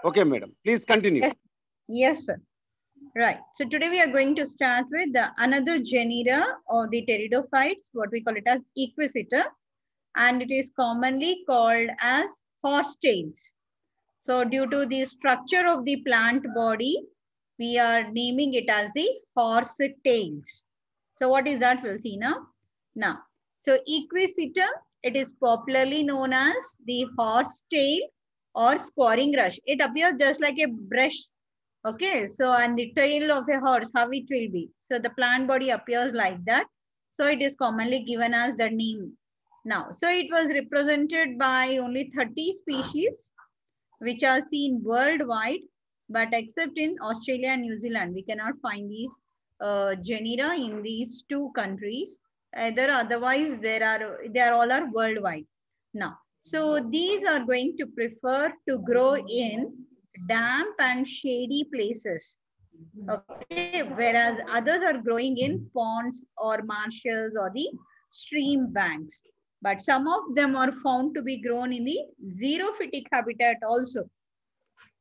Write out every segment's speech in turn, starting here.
Okay, madam. Please continue. Yes. Yes, sir. Right. So today we are going to start with another genera of the pteridophytes, what we call it as Equisetum, and it is commonly called as horsetails. So due to the structure of the plant body, we are naming it as the horsetails. So what is that? We'll see now. Now, so Equisetum, it is popularly known as the horsetail or scoring rush. It appears just like a brush. Okay, so and the tail of a horse, how it will be. So the plant body appears like that. So it is commonly given as the name. Now, so it was represented by only 30 species, which are seen worldwide, but except in Australia and New Zealand, we cannot find these genera in these two countries. Either otherwise, they are all are worldwide. Now, so these are going to prefer to grow in damp and shady places. Okay, whereas others are growing in ponds or marshes or the stream banks. But some of them are found to be grown in the xerophytic habitat also.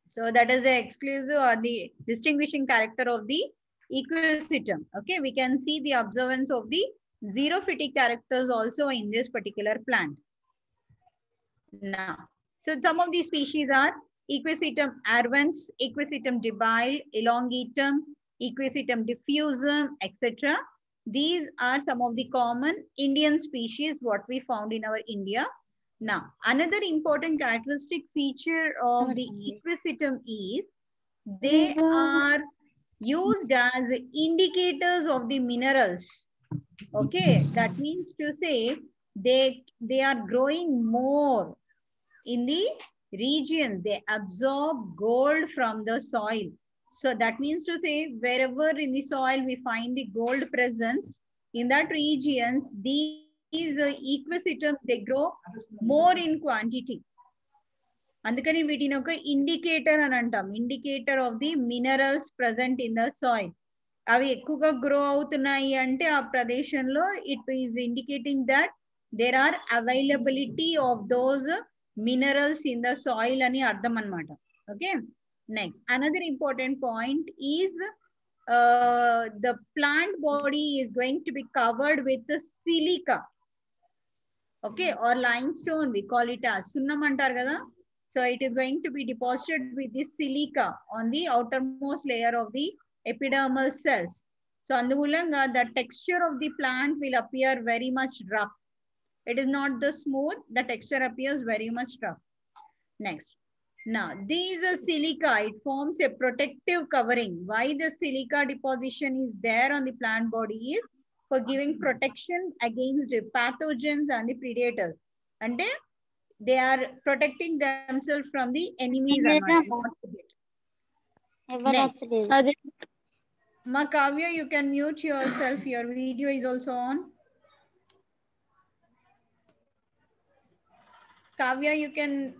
So that is the exclusive or the distinguishing character of the Equisetum. Okay, we can see the observance of the xerophytic characters also in this particular plant. Now, so some of these species are Equisetum arvens, Equisetum debile, elongatum, Equisetum diffusum, etc. These are some of the common Indian species what we found in our India. Now, another important characteristic feature of the Equisetum is they are used as indicators of the minerals. Okay, that means to say they are growing more in the region. They absorb gold from the soil. So that means to say wherever in the soil we find the gold presence, in that regions, these Equisetum, they grow more in quantity. అందుకని వీటిని ఒక indicator అని అంటాం, indicator of the minerals present in the soil. అవి ఎక్కువగా grow అవుతున్నాయి అంటే ఆ ప్రదేశంలో it is indicating that there are availability of those minerals in the soil అని అర్థం అనమాట. Okay, next another important point is the plant body is going to be covered with the silica, okay, or limestone, we call it as sunnam antaru kada. So it is going to be deposited with this silica on the outermost layer of the epidermal cells. So andumulanga the texture of the plant will appear very much rough. It is not the smooth, the texture appears very much rough. Next, now these silica, it forms a protective covering. Why the silica deposition is there on the plant body is for giving protection against pathogens and the predators. And they are protecting themselves from the enemies. Next, Ma Kavya, you can mute yourself. Your video is also on. Kavya, you can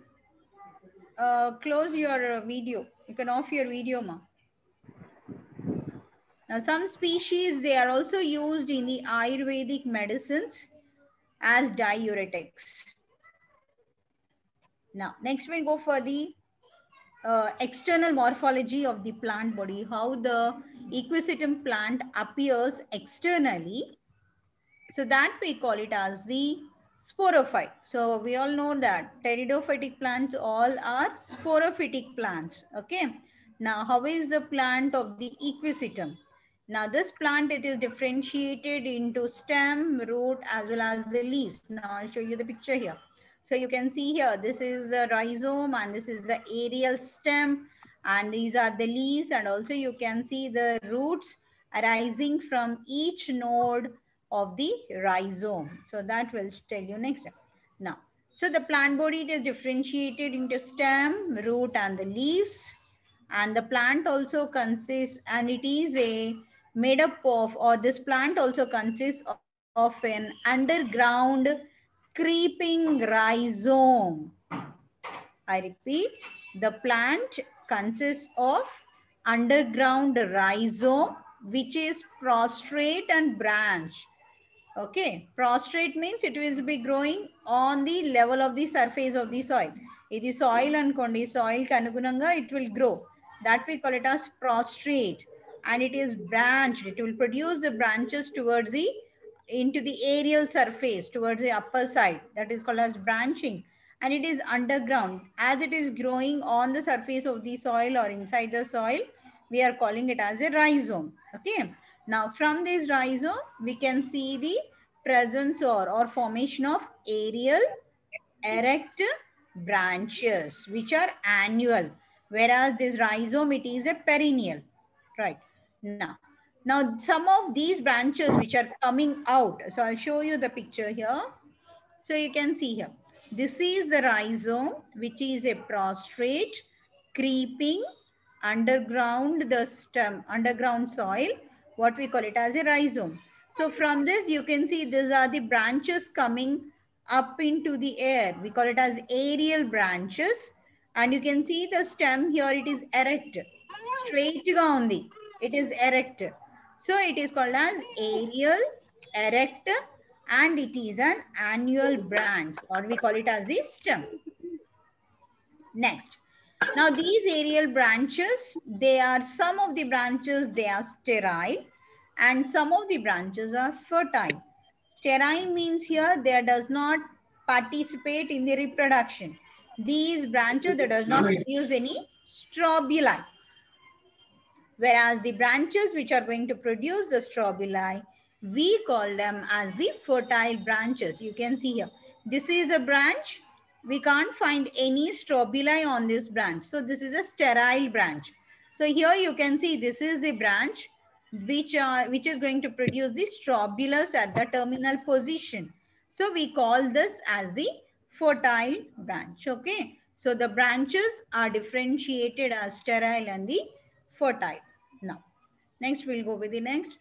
close your video. You can off your video, ma. Now, some species, they are also used in the Ayurvedic medicines as diuretics. Now, next we'll go for the external morphology of the plant body, how the Equisetum plant appears externally. So that we call it as the sporophyte. So we all know that pteridophytic plants all are sporophytic plants. Okay. Now, how is the plant of the Equisetum? Now, this plant, it is differentiated into stem, root, as well as the leaves. Now, I'll show you the picture here. So you can see here, this is the rhizome and this is the aerial stem, and these are the leaves, and also you can see the roots arising from each node of the rhizome. So that will tell you next time. Now, so the plant body, it is differentiated into stem, root, and the leaves. And the plant also consists, and it is a made up of, or this plant also consists of an underground creeping rhizome. I repeat, the plant consists of underground rhizome, which is prostrate and branch. Okay, prostrate means it will be growing on the level of the surface of the soil. ఇది soil అనుకోండి, soil కి అనుగుణంగా it will grow. That we call it as prostrate, and it is branched. It will produce the branches towards the into the aerial surface, towards the upper side. That is called as branching, and it is underground. As it is growing on the surface of the soil or inside the soil, we are calling it as a rhizome. Okay. Now from this rhizome we can see the presence or formation of aerial erect branches which are annual, whereas this rhizome, it is a perennial, right? Now some of these branches which are coming out, so I'll show you the picture here. So you can see here, this is the rhizome, which is a prostrate, creeping underground, the stem, underground soil, what we call it as a rhizome. So from this you can see these are the branches coming up into the air. We call it as aerial branches. And you can see the stem here, it is erect, straight ga undi, it is erect. So it is called as aerial erect, and it is an annual branch, or we call it as the stem. Next, now these aerial branches, they are, some of the branches they are sterile, and some of the branches are fertile. Sterile means here they does not participate in the reproduction. These branches, they does not produce any strobili, whereas the branches which are going to produce the strobili, we call them as the fertile branches. You can see here, this is a branch, we can't find any strobili on this branch, so this is a sterile branch. So here you can see this is the branch which is going to produce the strobilus at the terminal position. So we call this as the fertile branch. Okay, so the branches are differentiated as sterile and the fertile. Now, next we'll go with the next.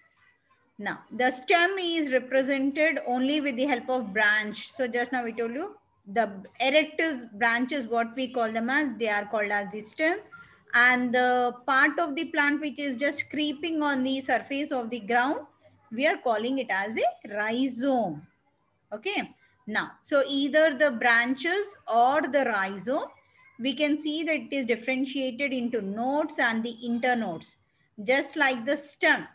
Now, the stem is represented only with the help of branch. So just now we told you, the erect branches, what we call them as, they are called as the stem. And the part of the plant which is just creeping on the surface of the ground, we are calling it as a rhizome. Okay. Now, so either the branches or the rhizome, we can see that it is differentiated into nodes and the internodes, just like the stem.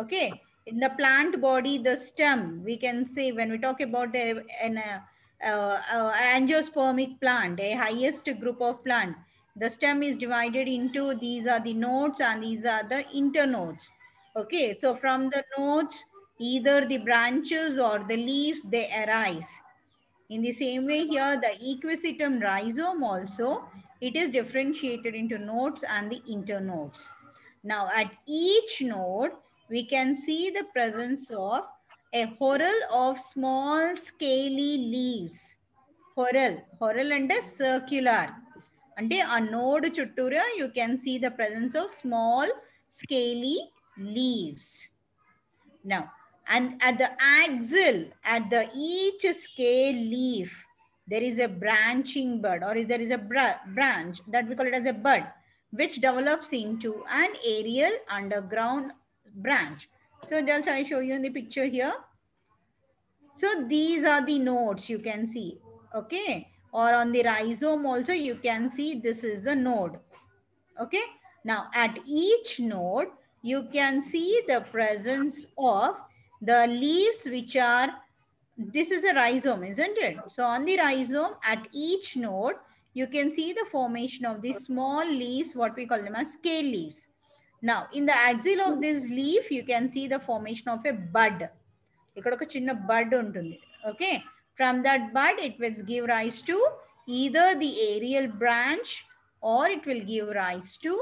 Okay, in the plant body, the stem, we can say when we talk about an angiospermic plant, a highest group of plant, the stem is divided into, these are the nodes and these are the internodes. Okay, so from the nodes, either the branches or the leaves, they arise. In the same way here, the equisetum rhizome also, it is differentiated into nodes and the internodes. Now at each node, we can see the presence of a whorl of small scaly leaves. Whorl and a circular. Ante a node chuttura, you can see the presence of small scaly leaves. Now, and at the axil, at the each scale leaf, there is a branching bud, or there is a branch that we call it as a bud, which develops into an aerial underground branch. So just I show you in the picture here. So these are the nodes you can see, okay? Or on the rhizome also you can see this is the node, okay? Now at each node, you can see the presence of the leaves which are, this is a rhizome, isn't it? So on the rhizome, at each node, you can see the formation of these small leaves, what we call them as scale leaves. Now in the axil of this leaf, you can see the formation of a bud. ఇక్కడ ఒక చిన్న bud ఉంటుంది. Okay, from that bud it will give rise to either the aerial branch or it will give rise to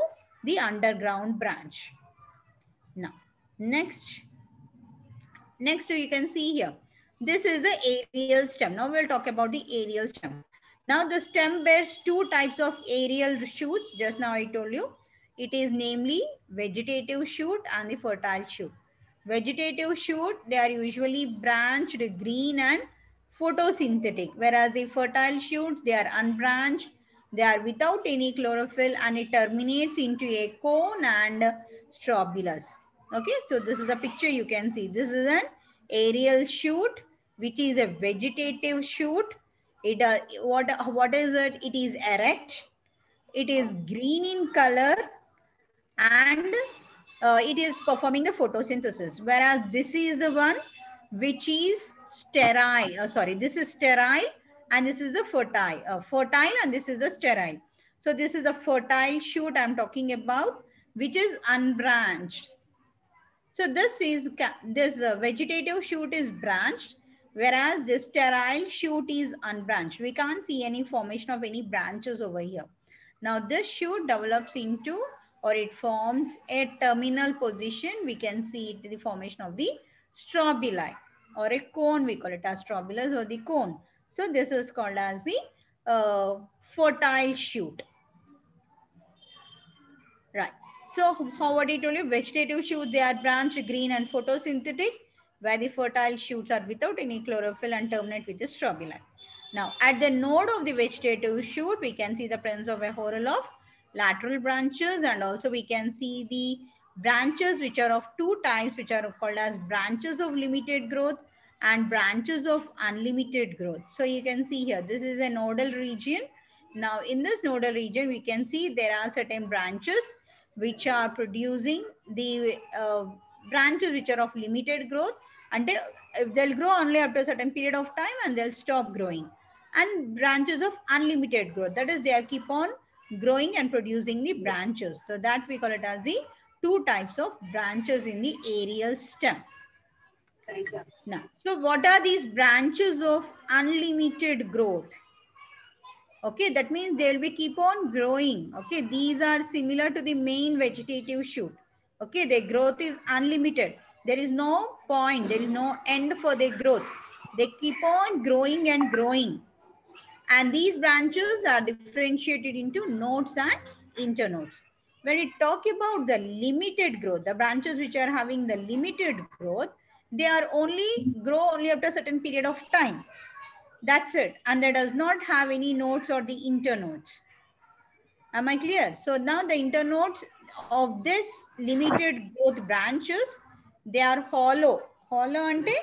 the underground branch. Now next you can see here, this is the aerial stem. Now we'll talk about the aerial stem. Now the stem bears two types of aerial shoots. Just now I told you, it is namely vegetative shoot and the fertile shoot. Vegetative shoot, they are usually branched, green and photosynthetic, whereas the fertile shoots, they are unbranched, they are without any chlorophyll, and it terminates into a cone and strobilus. Okay, so this is a picture you can see. This is an aerial shoot, which is a vegetative shoot. It what is it? It is erect. It is green in color, and it is performing the photosynthesis. Whereas this is the one which is sterile. Sorry, this is sterile, and this is the fertile, and this is the sterile. So this is the fertile shoot I'm talking about, which is unbranched. So this vegetative shoot is branched, whereas this sterile shoot is unbranched. We can't see any formation of any branches over here. Now this shoot develops into, or it forms a terminal position. We can see it, the formation of the strobili, or a cone. We call it as strobilus, or the cone. So this is called as the fertile shoot. Right. So what I told you, vegetative shoots, they are branched, green and photosynthetic, where the fertile shoots are without any chlorophyll and terminate with the strobili. Now, at the node of the vegetative shoot, we can see the presence of a whorl of lateral branches, and also we can see the branches which are of two types, which are called as branches of limited growth and branches of unlimited growth. So you can see here, this is a nodal region. Now, in this nodal region, we can see there are certain branches which are producing the branches which are of limited growth, and they'll grow only up to a certain period of time and they'll stop growing. And branches of unlimited growth, that is, they are keep on growing and producing the branches. So that we call it as the two types of branches in the aerial stem. Now, so what are these branches of unlimited growth? Okay, that means they will be keep on growing. Okay, these are similar to the main vegetative shoot. Okay, their growth is unlimited. There is no point, there is no end for their growth. They keep on growing and growing. And these branches are differentiated into nodes and internodes. When we talk about the limited growth, the branches which are having the limited growth, they are grow only after a certain period of time. That's it. And that does not have any nodes or the internodes. Am I clear? So now the internodes of this limited growth branches, they are hollow. Hollow ante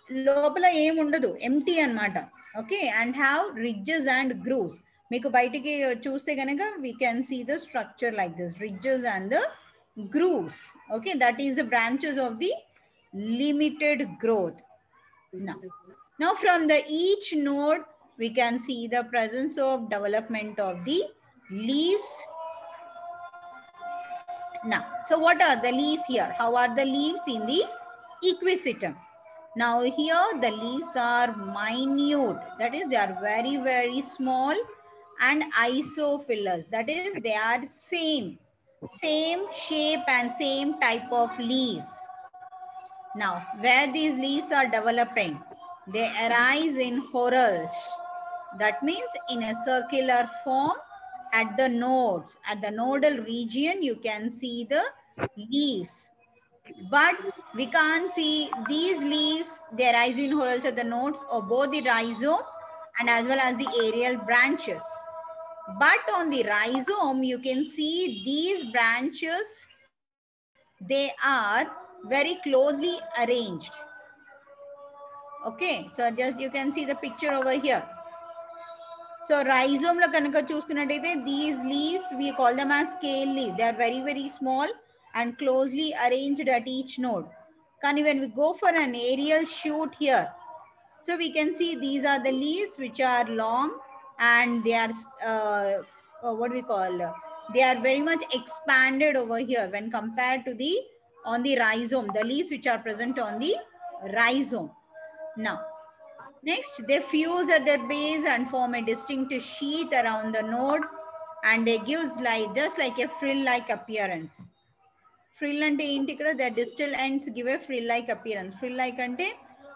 lopala em undadu, empty anamata. Okay, and have ridges and grooves. Meeku bayatiki chuste ganaka we can see the structure like this, ridges and the grooves. Okay, that is the branches of the limited growth. Now from the each node, we can see the presence of development of the leaves. Now, so what are the leaves here? How are the leaves in the equisetum? Now here the leaves are minute. That is, they are very, very small and isophilous. That is, they are same shape and same type of leaves. Now, where these leaves are developing, they arise in whorls. That means in a circular form at the nodes. At the nodal region, you can see the leaves. But we can't see these leaves, they arise in whorls at the nodes of both the rhizome and as well as the aerial branches. But on the rhizome, you can see these branches, they are very closely arranged. Okay, so just you can see the picture over here. So rhizome lo kanaka chusukunnataithe, these leaves we call them as scale leaves. They are very, very small and closely arranged at each node. Kani when we go for an aerial shoot here, so we can see these are the leaves which are long and they are what we call, they are very much expanded over here when compared to the on the rhizome, the leaves which are present on the rhizome. Now, next, they fuse at their base and form a distinct sheath around the node, and they gives like just like a frill-like appearance. Frill ante enti ikkada, the distal ends give a frill-like appearance. Frill-like ante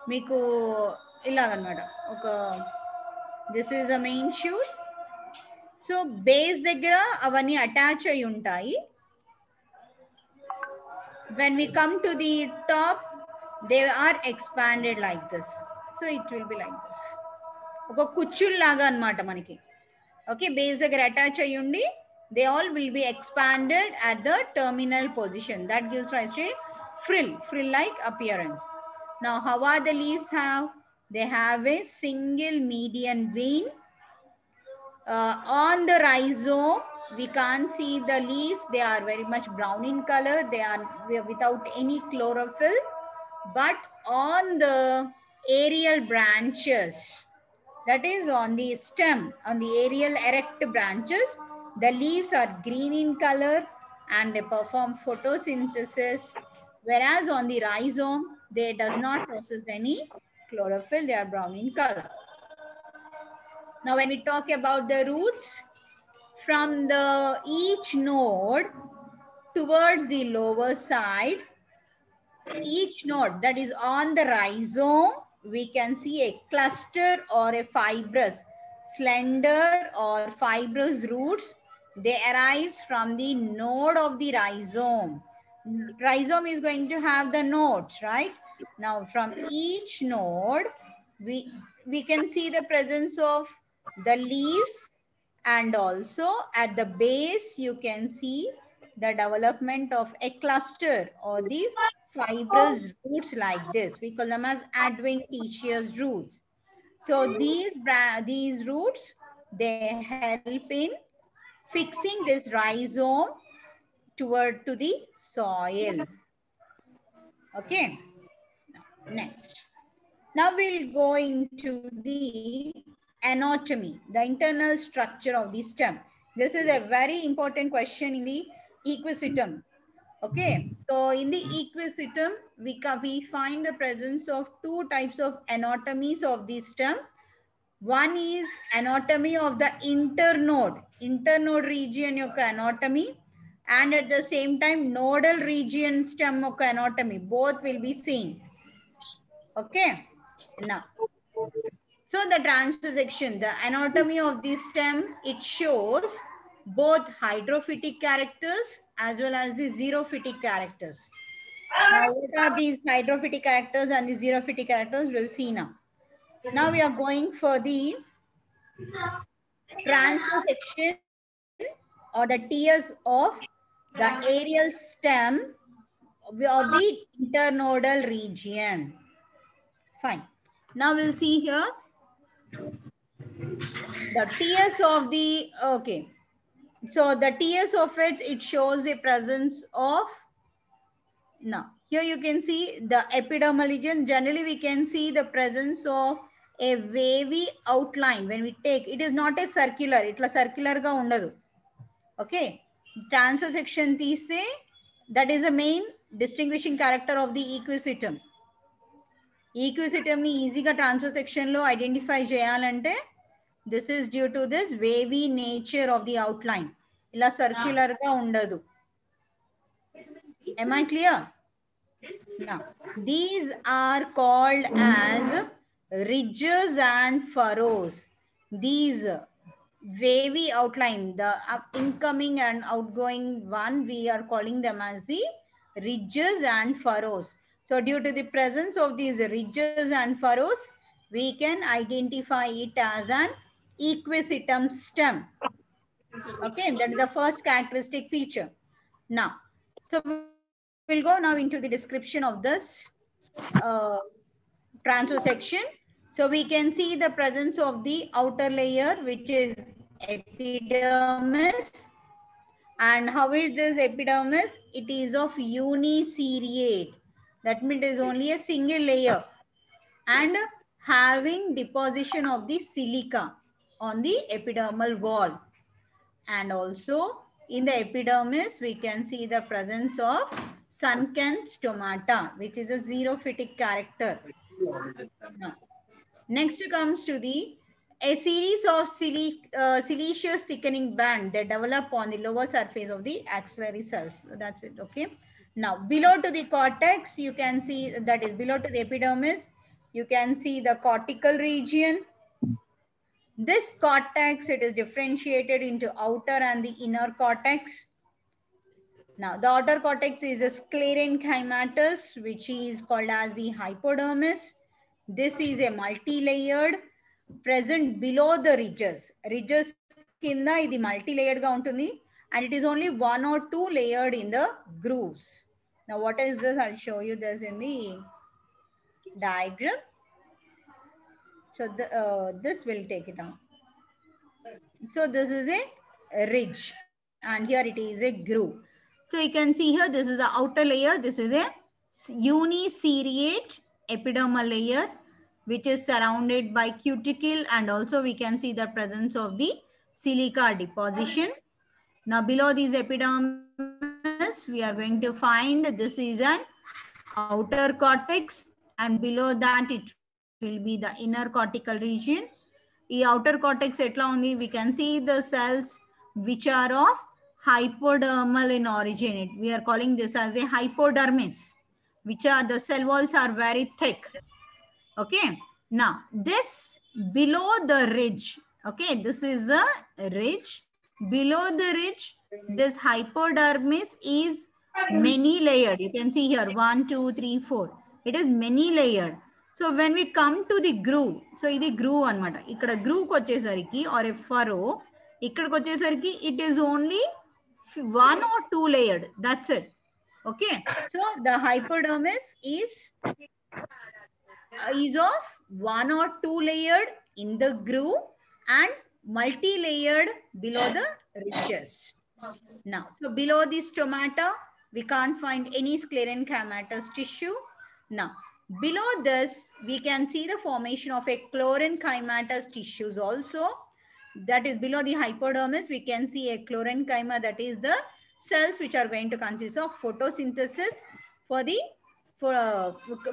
meeku ilaganamata. Okay, this is a main shoot. So base daggara avani attach ayi untayi. When we come to the top, they are expanded like this. So it will be like this. ఒక కుచ్చుల్లాగా అన్నమాట మనకి. Okay, base దగ్గర attach అయ్యి ఉండి they all will be expanded at the terminal position. That gives rise to a frill like appearance. Now, how are the leaves have? They have a single median vein. On the rhizome, we can't see the leaves. They are very much brown in color. They are without any chlorophyll. But on the aerial branches, that is on the stem, on the aerial erect branches, the leaves are green in color and they perform photosynthesis. Whereas on the rhizome, they does not process any chlorophyll. They are brown in color. Now, when we talk about the roots, from the each node towards the lower side, each node that is on the rhizome, we can see a cluster or a fibrous, slender or fibrous roots. They arise from the node of the rhizome. Rhizome is going to have the nodes, right? Now from each node, we can see the presence of the leaves, and also at the base, you can see the development of a cluster or the fibrous roots like this. We call them as adventitious roots. So these roots, they help in fixing this rhizome toward to the soil. Okay. Next. Now we'll go into the anatomy, the internal structure of the stem. This is a very important question in the equisetum. Okay, so in the equisetum, we find the presence of two types of anatomies of the stem. One is anatomy of the internode region యొక్క anatomy, and at the same time nodal region stem యొక్క anatomy. Both will be seen. Okay, now, so the transversection, the anatomy of the stem, it shows both hydrophytic characters as well as the xerophytic characters. Now, what are these hydrophytic characters and the xerophytic characters? We'll see now. Now we are going for the transversection or the tiers of the aerial stem of the internodal region. Fine. Now we'll see here the tiers of the, okay. So the tiers of it shows the presence of, now here you can see the epidermal region. Generally we can see the presence of a wavy outline. When we take, it is not a circular, itla circular ga undadu. Okay, transversection తీస్తే, that is the main distinguishing character of the equisetum. Equisetum ni easy ga transversection lo identify cheyalante, this is due to this wavy nature of the outline. Ila circular ga undadu. Am I clear? Now, these are called as ridges and furrows. These wavy outline, the incoming and outgoing one, we are calling them as the ridges and furrows. So due to the presence of these ridges and furrows, we can identify it as an equisetum stem. Okay, that is the first characteristic feature. Now, so we'll go now into the description of this transversection. So we can see the presence of the outer layer, which is epidermis. And how is this epidermis? It is of uniseriate. That means it is only a single layer and having deposition of the silica on the epidermal wall. And also in the epidermis, we can see the presence of sunken stomata, which is a xerophytic character. Now, next comes to a series of siliceous thickening band that develop on the lower surface of the axillary cells. So that's it. Okay. Now, below to the cortex, you can see, that is below to the epidermis, you can see the cortical region. This cortex, it is differentiated into outer and the inner cortex. Now, the outer cortex is a sclerenchymatous, which is called as the hypodermis. This is a multi-layered, present below the ridges. Ridges kinda idi multi-layered ga untundi, and it is only one or two layered in the grooves. Now, what is this? I'll show you this in the diagram. So this will take it down. So this is a ridge and here it is a groove. So you can see here, this is the outer layer. This is a uniseriate epidermal layer, which is surrounded by cuticle, and also we can see the presence of the silica deposition. Now below these epidermis, we are going to find this is an outer cortex, and below that it will be the inner cortical region. The outer cortex etla undi, we can see the cells which are of hypodermal in origin. We are calling this as a hypodermis, which are the cell walls are very thick. Okay. Now this below the ridge, okay, this is the ridge. Below the ridge, this hypodermis is many layered. You can see here 1, 2, 3, 4. It is many layered. So when we come to the groove, so this groove anamata. Ikkada groove kochesariki or a furrow, ikkada kochesariki it is only 1 or 2 layered. That's it. Okay. So the hypodermis is of 1 or 2 layered in the groove and multi-layered below the ridges. Now, so below the stomata, we can't find any sclerenchymatous tissue. Now, below this, we can see the formation of a chlorenchymatous tissues also. That is below the hypodermis, we can see a chlorenchyma, that is the cells which are going to consist of photosynthesis for the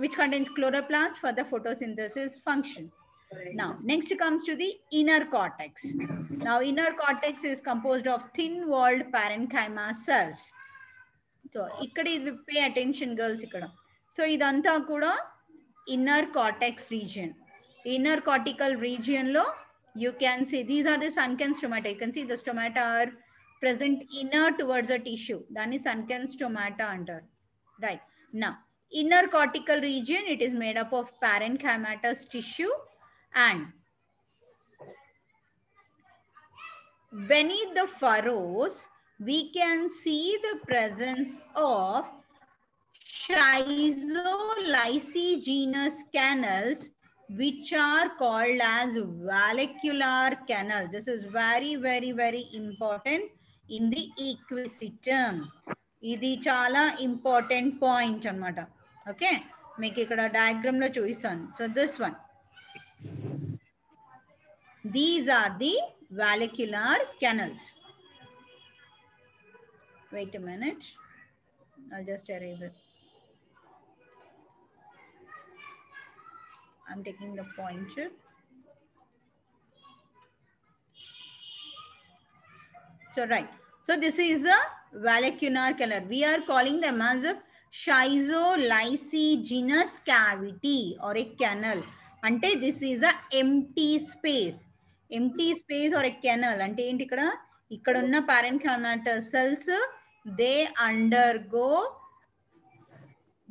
which contains chloroplast for the photosynthesis function. Now, next comes to the inner cortex. Now, inner cortex is composed of thin-walled parenchyma cells. So, ikkada pay attention, girls. Ikkada. So, idantha kuda inner cortex region. Inner cortical region lo, you can see these are the sunken stomata. You can see the stomata are present inner towards the tissue. That is sunken stomata under. Right. Now, inner cortical region, it is made up of parenchymatous tissue, and beneath the furrows, we can see the presence of schizolysigenous canals, which are called as vallecular canals. This is very, very, very important in the equisitum. Idi chala important point anamata. Okay, make ikkada diagram lo chupisanu. So this one. These are the vallecular canals. Wait a minute. I'll just erase it. I'm taking the pointer. So, right. So, this is the vallecular canal. We are calling them as a schizolysigenous cavity or a canal. Ante this is a empty space. Empty space or a canal. Ante enti ikkada? Ikkada unna parenchymatous cells, they undergo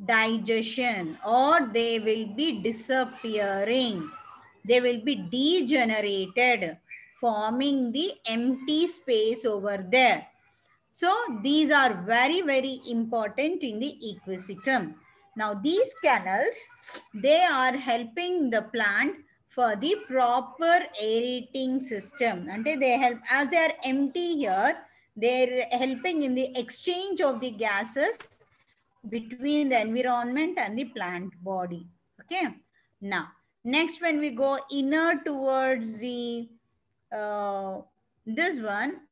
digestion or they will be disappearing. They will be degenerated, forming the empty space over there. So these are very, very important in the equisitum. Now these canals, they are helping the plant for the proper aerating system. And they help, as they are empty here, they're helping in the exchange of the gases between the environment and the plant body. Okay. Now, next when we go inner towards the, this one.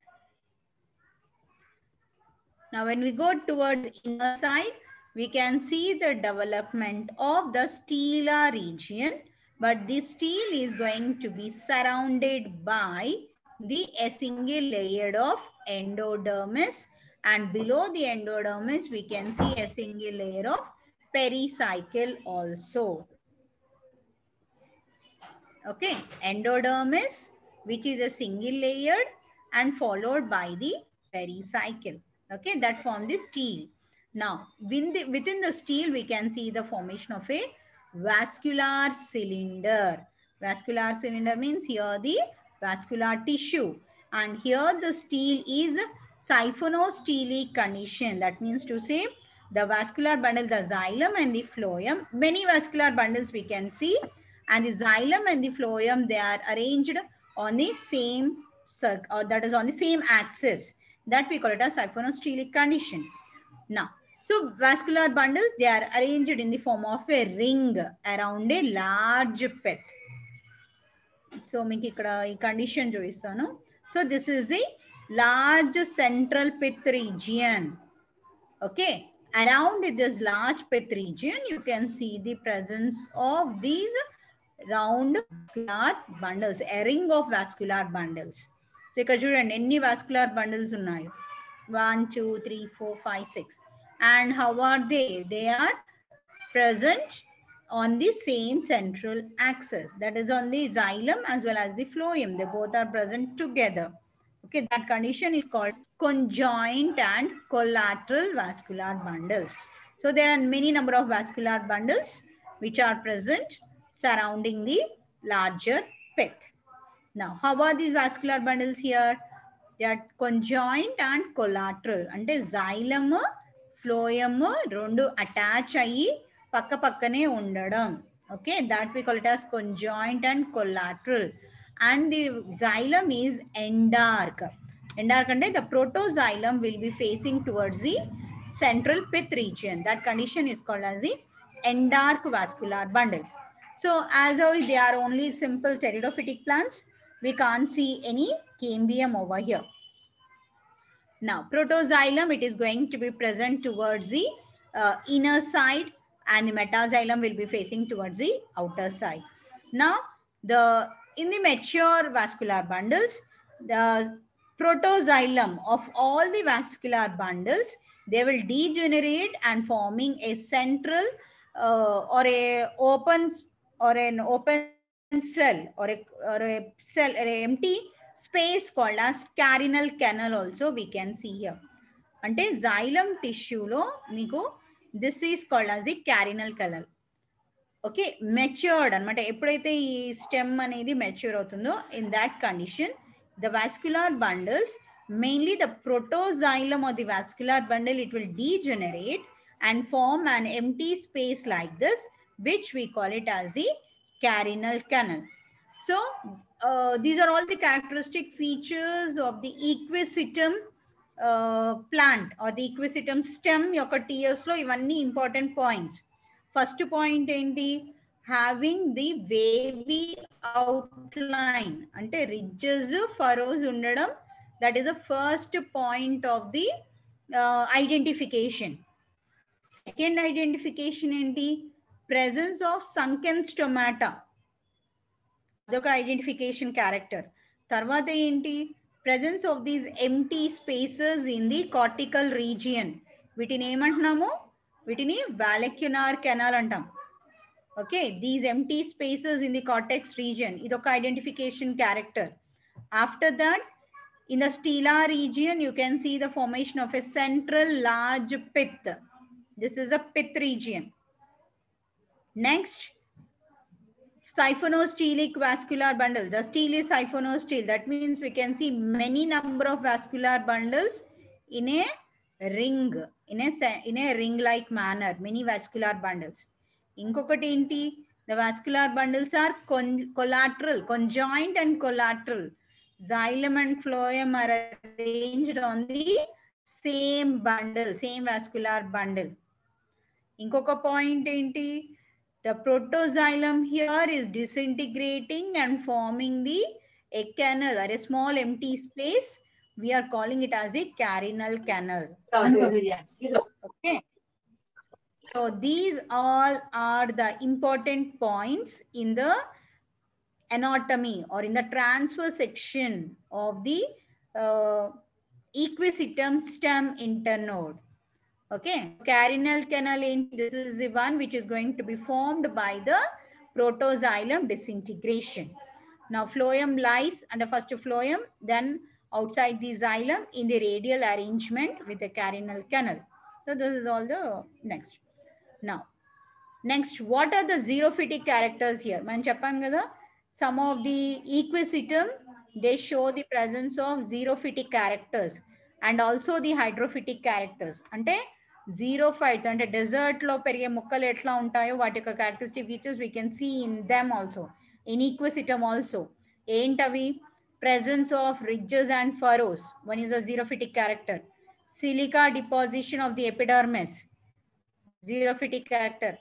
Now, when we go towards the inner side, we can see the development of the stela region, but this stele is going to be surrounded by a single layer of endodermis, and below the endodermis, we can see a single layer of pericycle also. Okay, endodermis, which is a single layered and followed by the pericycle. Okay, that form the stele. Now, within the stele, we can see the formation of a vascular cylinder. Vascular cylinder means here the vascular tissue, and here the stele is siphonostelic condition. That means to say the vascular bundle, the xylem and the phloem, many vascular bundles we can see, and the xylem and the phloem, they are arranged on the same circle, or that is on the same axis. That we call it as siphonostylic condition. Now, so vascular bundles, they are arranged in the form of a ring around a large pith. So మీకు ఇక్కడ ఈ condition చూపిస్తాను. So this is the large central pith region. Okay, around this large pith region, you can see the presence of these round vascular bundles, a ring of vascular bundles. So ఇక్కడ చూడండి ఎన్ని vascular bundles ఉన్నాయి. 1, 2, 3, 4, 5, 6. And how are they? They are present on the same central axis, that is on the xylem as well as the phloem. They both are present together. Okay, that condition is called conjoint and collateral vascular bundles. So there are many number of vascular bundles which are present surrounding the larger pith. Now, how are these vascular bundles here? They are conjoint and collateral. Ante xylem, phloem rendu attach ayi pakka pakkane undadam. Okay, that we call it as conjoint and collateral. And the xylem is endarc. Endarc ante the protoxylem will be facing towards the central pith region. That condition is called as the endarc vascular bundle. So as of they are only simple pteridophytic plants, we can't see any cambium over here. Now, protoxylem, it is going to be present towards the inner side, and the metaxylem will be facing towards the outer side. Now, in the mature vascular bundles, the protoxylem of all the vascular bundles, they will degenerate and forming a central or an open cell or a cell or a empty space called as carinal canal also we can see here. Ante xylem tissue lo meeku this is called as the carinal canal. Okay, matured anamata eppudaithe ee stem anedi mature avutundo, in that condition the vascular bundles, mainly the protoxylem or the vascular bundle, it will degenerate and form an empty space like this, which we call it as the carinal canal. So these are all the characteristic features of the equisetum plant or the equisetum stem yokka TS lo ivanni important points. First point enti, having the wavy outline ante ridges furrows undadam, that is the first point of the identification. Second identification enti, presence of sunken stomata, adoka identification character. Tarvata enti, presence of these empty spaces in the cortical region. Vitini emantunnamo, vitini vallecular canal antam. Okay, these empty spaces in the cortex region, idoka identification character. After that, in the stela region, you can see the formation of a central large pith. This is a pith region. Next, siphonostelic vascular bundle. The stele is siphonostele. That means we can see many number of vascular bundles in a ring, in a ring-like manner. Many vascular bundles. Inkokati enti, the vascular bundles are collateral, conjoint and collateral. Xylem and phloem are arranged on the same bundle, same vascular bundle. Inkoka point enti, the protoxylem here is disintegrating and forming a canal or a small empty space. We are calling it as a carinal canal. Okay. So these all are the important points in the anatomy or in the transfer section of the equisetum stem internode. Okay, carinal canal, this is the one which is going to be formed by the protoxylem disintegration. Now, phloem lies under first phloem, then outside the xylem in the radial arrangement with the carinal canal. So this is all the next. Now, next, what are the xerophytic characters here? Man cheppam kada, some of the equisetum, they show the presence of xerophytic characters and also the hydrophytic characters. Ante Xerophytes అంటే desert లో పెరిగే మొక్కలు ఎట్లా ఉంటాయో వాటి యొక్క characteristic features we can see in them also, in equisetum also. ఏంటవి? presence of ridges and furrows, one is a xerophytic character. Silica deposition of the epidermis, xerophytic character.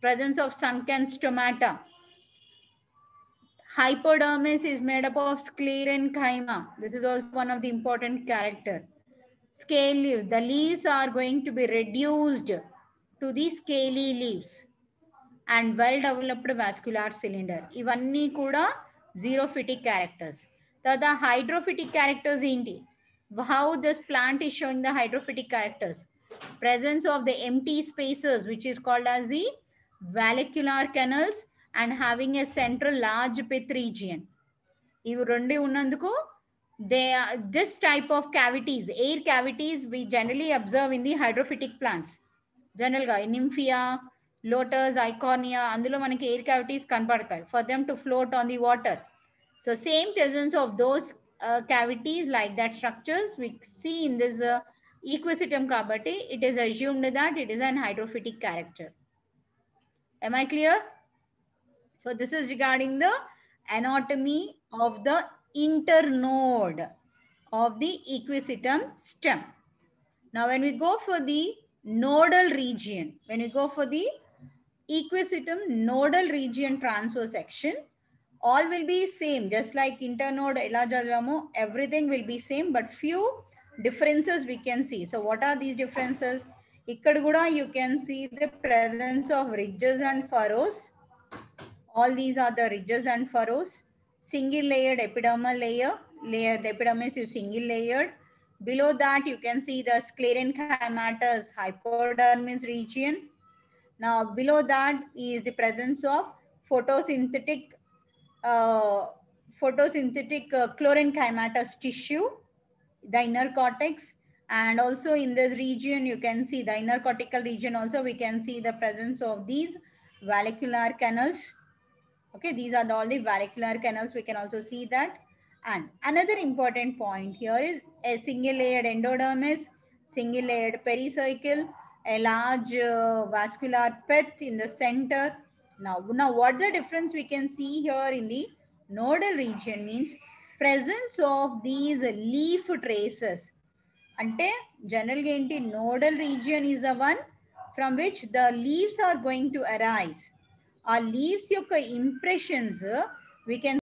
Presence of sunken stomata. Hypodermis is made up of sclerenchyma. This is also one of the important character. Scale leaves, the leaves are going to be reduced to the scaly leaves and well developed vascular cylinder. ఇవన్నీ కూడా xerophytic characters. The hydrophytic characters ఏంటి? How this plant is showing the hydrophytic characters? Presence of the empty spaces, which is called as the vallecular canals, and having a central large pith region. ఇవి రెండు ఉన్నందుకు this type of cavities, air cavities, we generally observe in the hydrophytic plants. General గా nymphaea, lotus, eichhornia, అందులో మనకి air cavities కనపడతాయి for them to float on the water. So same presence of those cavities like that structures we see in this equisitum kabatti, it is assumed that it is an hydrophytic character. Am I clear? So this is regarding the anatomy of the internode of the equisitum stem. Now when we go for the nodal region, when we go for the equisitum nodal region transverse section, all will be same, just like internode ela chadavamo, everything will be same, but few differences we can see. So what are these differences? Ikkada kuda you can see the presence of ridges and furrows. All these are the ridges and furrows. Single layered epidermal layer, layered epidermis is single layered. Below that you can see the sclerenchymatous hypodermis region. Now below that is the presence of photosynthetic chlorenchymatous tissue, the inner cortex. And also in this region you can see the inner cortical region also, we can see the presence of these vallecular canals. Okay, these are all the vallecular canals, we can also see that. And another important point here is a single layered endodermis, single layered pericycle, a large vascular pith in the center. Now what the difference we can see here in the nodal region means presence of these leaf traces. Ante generally enti nodal region is the one from which the leaves are going to arise. Our leaves యొక్క impressions we can